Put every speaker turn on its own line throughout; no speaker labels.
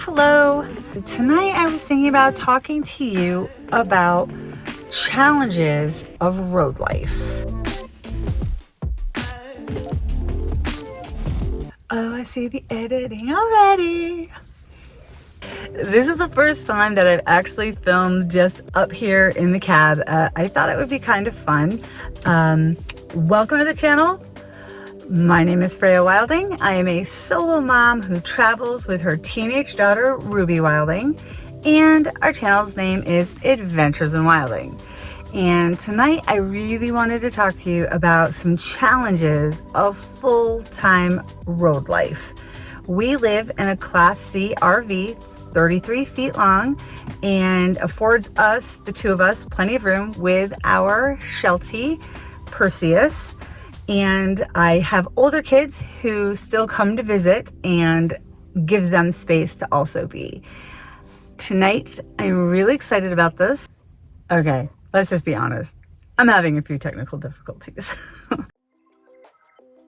Hello. Tonight I was thinking about talking to you about challenges of road life. Oh, I see the editing already. This is the first time that I've actually filmed just up here in the cab. I thought it would be kind of fun. Welcome to the channel. My name is Freya Wilding. I am a solo mom who travels with her teenage daughter, Ruby Wilding, and our channel's name is Adventures in Wilding. And tonight I really wanted to talk to you about some challenges of full-time road life. We live in a Class C RV, it's 33 feet long, and affords us, the two of us, plenty of room with our Sheltie, Perseus. And I have older kids who still come to visit and gives them space to also be. Tonight, I'm really excited about this. Okay, let's just be honest. I'm having a few technical difficulties.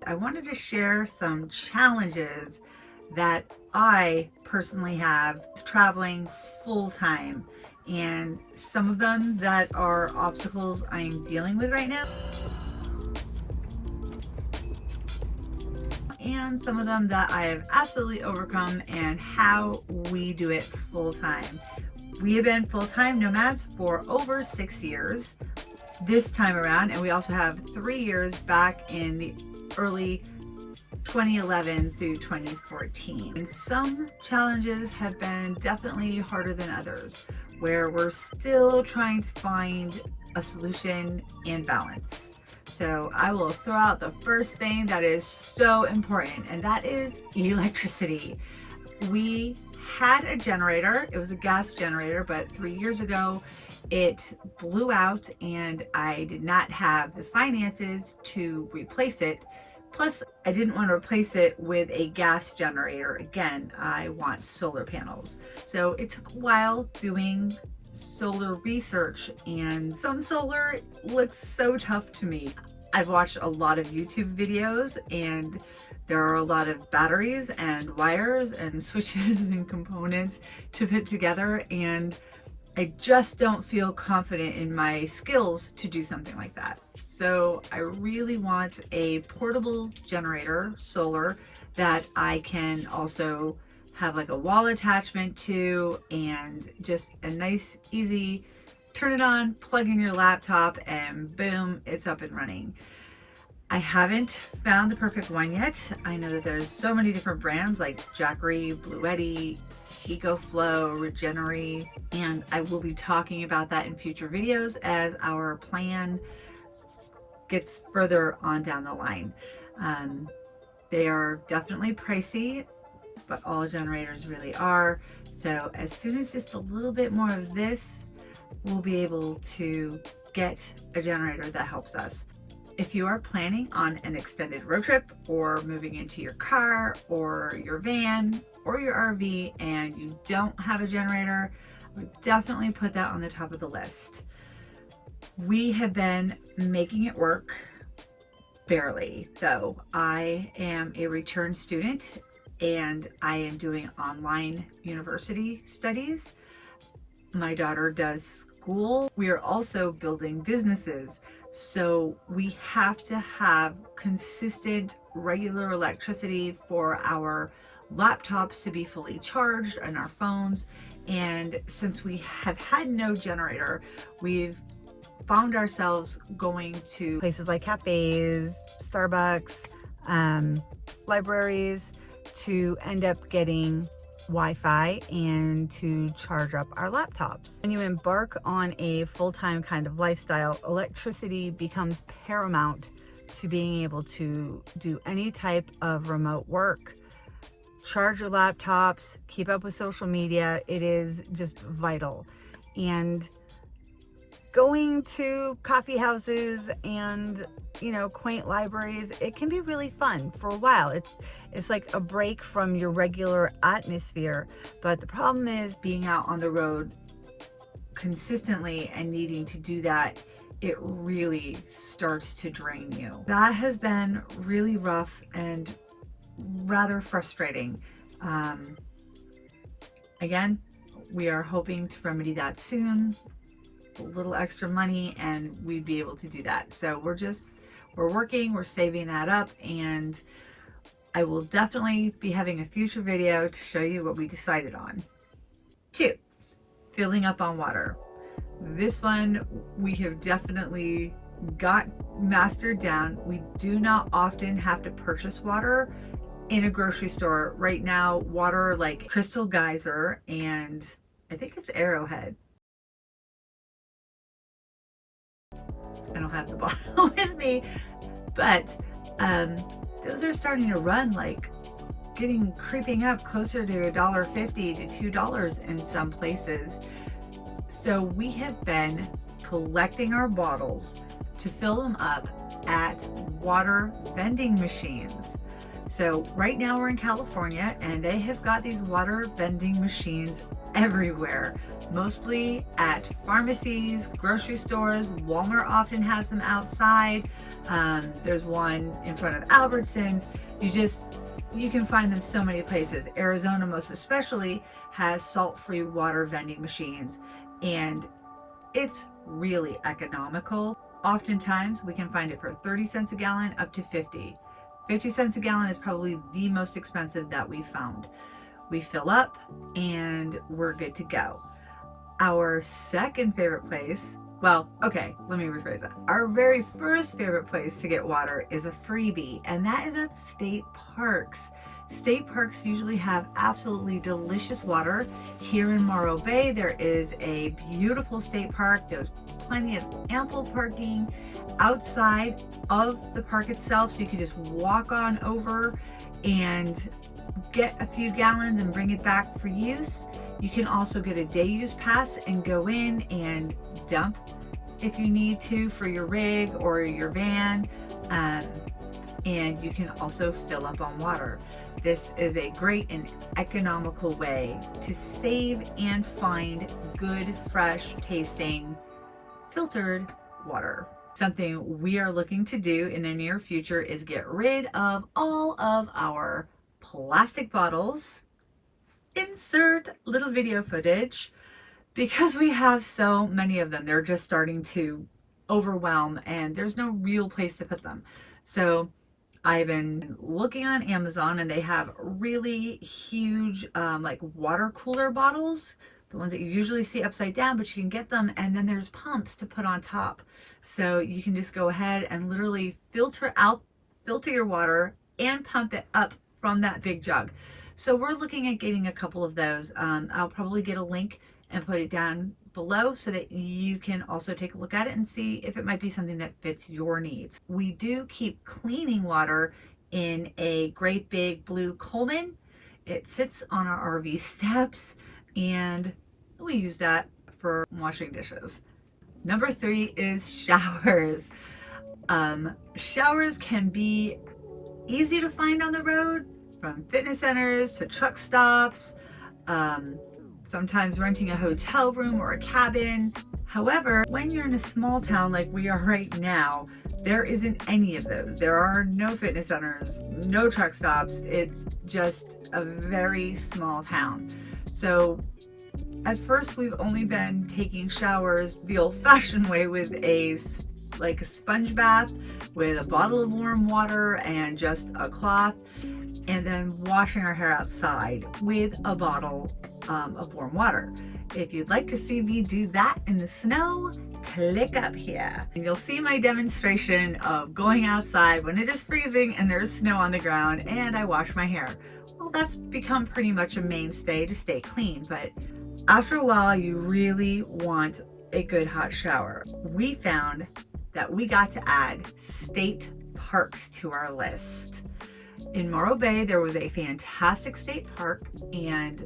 I wanted to share some challenges that I personally have traveling full-time, and some of them that are obstacles I'm dealing with right now, and some of them that I have absolutely overcome and how we do it full-time. We have been full-time nomads for over 6 years this time around, and we also have 3 years back in the early 2011 through 2014. And some challenges have been definitely harder than others, where we're still trying to find a solution and balance. So I will throw out the first thing that is so important, and that is electricity. We had a generator. It was a gas generator, but 3 years ago it blew out and I did not have the finances to replace it. Plus, I didn't want to replace it with a gas generator. Again, I want solar panels. So it took a while doing solar research, and some solar looks so tough to me. I've watched a lot of YouTube videos, and there are a lot of batteries and wires and switches and components to put together, and I just don't feel confident in my skills to do something like that. So I really want a portable generator, solar, that I can also have like a wall attachment to, and just a nice, easy, turn it on, plug in your laptop, and boom, it's up and running. I haven't found the perfect one yet. I know that there's so many different brands like Jackery, Bluetti, EcoFlow, Regenery, and I will be talking about that in future videos as our plan gets further on down the line. They are definitely pricey, but all generators really are. So as soon as just a little bit more of this, we'll be able to get a generator that helps us. If you are planning on an extended road trip or moving into your car or your van or your RV and you don't have a generator, I would definitely put that on the top of the list. We have been making it work, barely though. I am a return student and I am doing online university studies. My daughter does school. We are also building businesses. So we have to have consistent, regular electricity for our laptops to be fully charged and our phones. And since we have had no generator, we've found ourselves going to places like cafes, Starbucks, libraries to end up getting Wi-Fi and to charge up our laptops. When you embark on a full-time kind of lifestyle, electricity becomes paramount to being able to do any type of remote work. Charge your laptops, keep up with social media. It is just vital. And going to coffee houses and, you know, quaint libraries, it can be really fun for a while. It's like a break from your regular atmosphere. But the problem is being out on the road consistently and needing to do that, it really starts to drain you. That has been really rough and rather frustrating. Again, we are hoping to remedy that soon. A little extra money and we'd be able to do that. So we're working, we're saving that up, and I will definitely be having a future video to show you what we decided on. 2, filling up on water. This one we have definitely got mastered down. We do not often have to purchase water in a grocery store. Right now, water like Crystal Geyser and I think it's Arrowhead. I don't have the bottle with me, but those are starting to run like creeping up closer to $1.50 to $2 in some places. So we have been collecting our bottles to fill them up at water vending machines. So right now we're in California and they have got these water vending machines everywhere, mostly at pharmacies, grocery stores. Walmart often has them outside. There's one in front of Albertsons. You can find them so many places. Arizona most especially has salt-free water vending machines, and it's really economical. Oftentimes we can find it for 30 cents a gallon up to 50. 50 cents a gallon is probably the most expensive that we've found. We fill up and we're good to go. Our second favorite place, well, okay, let me rephrase that. Our very first favorite place to get water is a freebie, and that is at state parks. State parks usually have absolutely delicious water. Here in Morro Bay, there is a beautiful state park. There's plenty of ample parking outside of the park itself, so you can just walk on over and get a few gallons and bring it back for use. You can also get a day use pass and go in and dump if you need to for your rig or your van, and you can also fill up on water. This is a great and economical way to save and find good, fresh tasting, filtered water. Something we are looking to do in the near future is get rid of all of our plastic bottles. Insert little video footage, because we have so many of them. They're just starting to overwhelm and there's no real place to put them. So I've been looking on Amazon and they have really huge like water cooler bottles, the ones that you usually see upside down, but you can get them, and then there's pumps to put on top. So you can just go ahead and literally filter your water and pump it up from that big jug. So we're looking at getting a couple of those. I'll probably get a link and put it down below so that you can also take a look at it and see if it might be something that fits your needs. We do keep cleaning water in a great big blue Coleman. It sits on our RV steps and we use that for washing dishes. Number 3 is showers. Showers can be easy to find on the road, from fitness centers to truck stops, sometimes renting a hotel room or a cabin. However, when you're in a small town like we are right now, there isn't any of those. There are no fitness centers, no truck stops. It's just a very small town. So at first we've only been taking showers the old-fashioned way with a sponge bath with a bottle of warm water and just a cloth, and then washing our hair outside with a bottle of warm water. If you'd like to see me do that in the snow, click up here and you'll see my demonstration of going outside when it is freezing and there's snow on the ground and I wash my hair. Well, that's become pretty much a mainstay to stay clean, but after a while you really want a good hot shower. We found that we got to add state parks to our list. In Morro Bay, there was a fantastic state park, and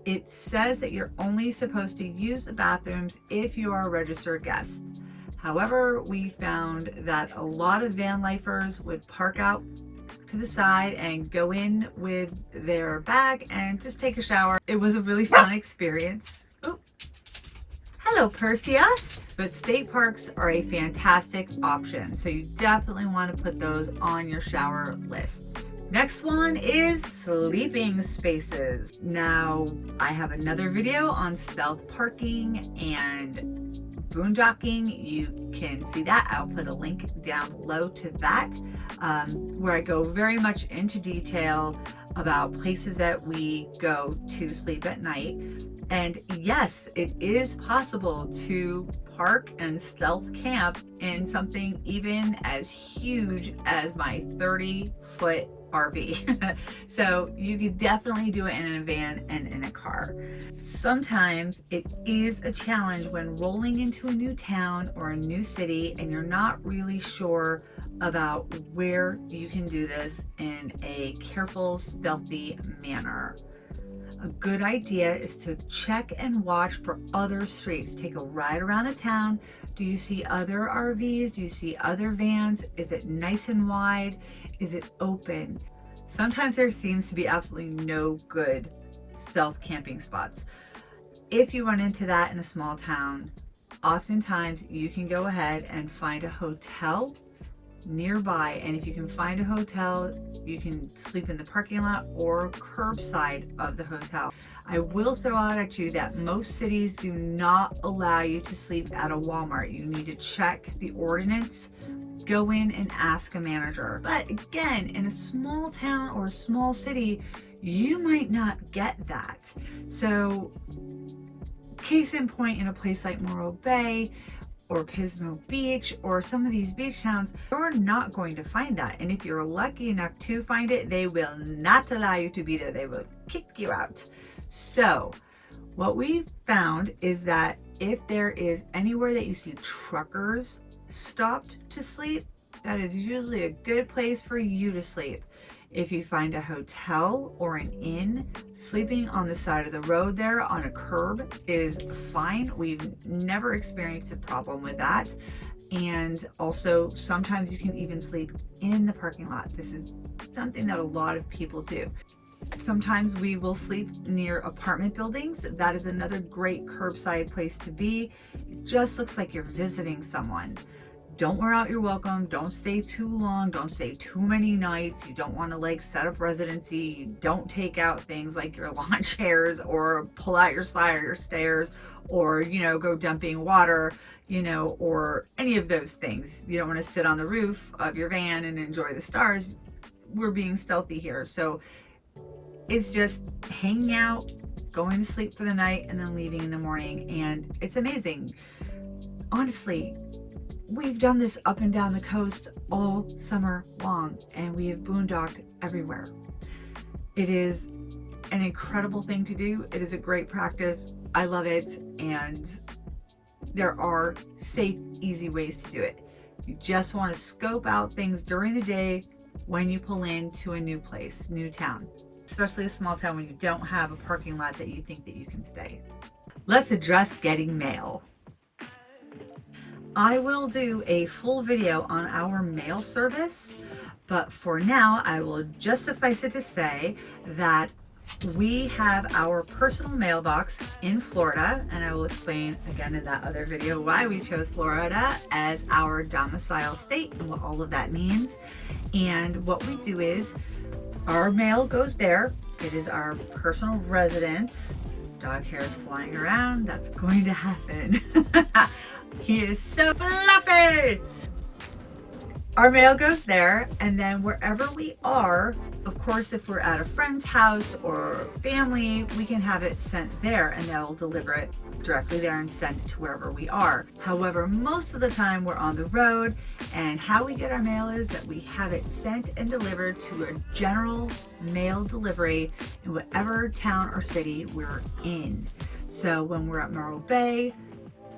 it says that you're only supposed to use the bathrooms if you are a registered guest. However, we found that a lot of van lifers would park out to the side and go in with their bag and just take a shower. It was a really fun experience. Oh, hello, Perseus. But state parks are a fantastic option, so you definitely want to put those on your shower lists. Next one is sleeping spaces. Now, I have another video on stealth parking and boondocking. You can see that. I'll put a link down below to that, where I go very much into detail about places that we go to sleep at night. And yes, it is possible to park and stealth camp in something even as huge as my 30-foot RV. So you could definitely do it in a van and in a car. Sometimes it is a challenge when rolling into a new town or a new city and you're not really sure about where you can do this in a careful, stealthy manner. A good idea is to check and watch for other streets. Take a ride around the town. Do you see other RVs? Do you see other vans? Is it nice and wide? Is it open? Sometimes there seems to be absolutely no good stealth camping spots. If you run into that in a small town, oftentimes you can go ahead and find a hotel nearby, and if you can find a hotel, you can sleep in the parking lot or curbside of the hotel. I will throw out at you that most cities do not allow you to sleep at a Walmart. You need to check the ordinance, go in and ask a manager. But again, in a small town or a small city, you might not get that. So case in point, in a place like Morro Bay or Pismo Beach or some of these beach towns, you're not going to find that. And if you're lucky enough to find it, they will not allow you to be there. They will kick you out. So what we found is that if there is anywhere that you see truckers stopped to sleep, that is usually a good place for you to sleep. If you find a hotel or an inn, sleeping on the side of the road there on a curb is fine. We've never experienced a problem with that. And also sometimes you can even sleep in the parking lot. This is something that a lot of people do. Sometimes we will sleep near apartment buildings. That is another great curbside place to be. It just looks like you're visiting someone. Don't wear out your welcome. Don't stay too long. Don't stay too many nights. You don't want to like set up residency. You don't take out things like your lawn chairs or pull out your slide or your stairs or, you know, go dumping water, you know, or any of those things. You don't want to sit on the roof of your van and enjoy the stars. We're being stealthy here. So it's just hanging out, going to sleep for the night, and then leaving in the morning. And it's amazing. Honestly, we've done this up and down the coast all summer long, and we have boondocked everywhere. It is an incredible thing to do. It is a great practice. I love it. And there are safe, easy ways to do it. You just want to scope out things during the day when you pull into a new place, new town, especially a small town when you don't have a parking lot that you think that you can stay. Let's address getting mail. I will do a full video on our mail service, but for now, I will just suffice it to say that we have our personal mailbox in Florida, and I will explain again in that other video why we chose Florida as our domicile state and what all of that means. And what we do is our mail goes there. It is our personal residence. Dog hair is flying around. That's going to happen. He is so fluffy. Our mail goes there, and then wherever we are, of course, if we're at a friend's house or family, we can have it sent there, and they'll deliver it directly there and send it to wherever we are. However, most of the time we're on the road, and how we get our mail is that we have it sent and delivered to a general mail delivery in whatever town or city we're in. So when we're at Morro Bay,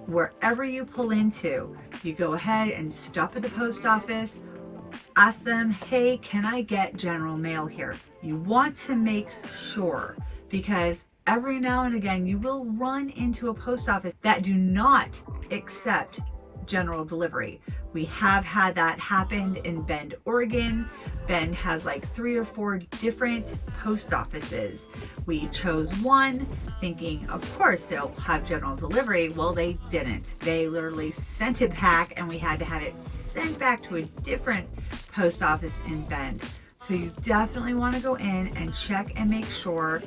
wherever you pull into, you go ahead and stop at the post office, ask them, hey, can I get general mail here? You want to make sure, because every now and again you will run into a post office that do not accept general delivery. We have had that happen in Bend, Oregon. Bend has like 3 or 4 different post offices. We chose one thinking, of course, they'll have general delivery. Well, they didn't. They literally sent it back, and we had to have it sent back to a different post office in Bend. So you definitely want to go in and check and make sure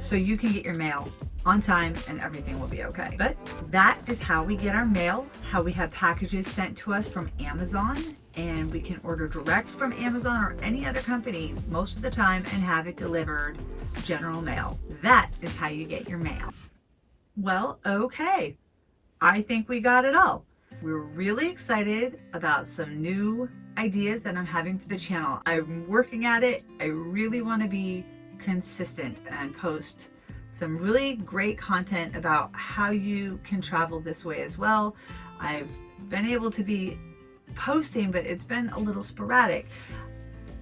so you can get your mail on time and everything will be okay. But that is how we get our mail, how we have packages sent to us from Amazon, and we can order direct from Amazon or any other company most of the time and have it delivered general mail. That is how you get your mail. Well, okay. I think we got it all. We're really excited about some new ideas that I'm having for the channel. I'm working at it. I really want to be consistent and post some really great content about how you can travel this way as well. I've been able to be posting, but it's been a little sporadic.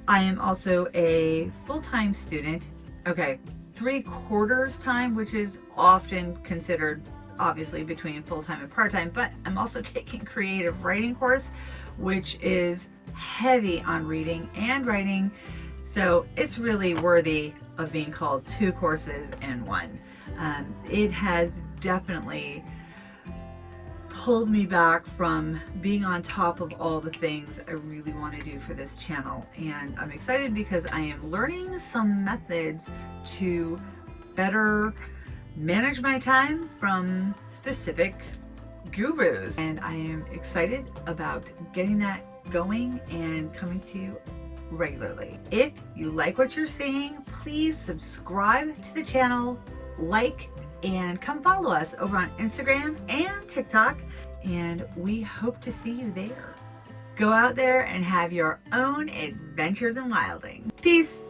I am also a full-time student. Okay, 3/4 time, which is often considered obviously between full-time and part-time, but I'm also taking creative writing course, which is heavy on reading and writing. So it's really worthy of being called 2 courses in one. It has definitely pulled me back from being on top of all the things I really want to do for this channel. And I'm excited because I am learning some methods to better manage my time from specific gurus. And I am excited about getting that going and coming to you regularly. If you like what you're seeing, please subscribe to the channel, like, and come follow us over on Instagram and TikTok, and we hope to see you there. Go out there and have your own adventures in wilding. Peace.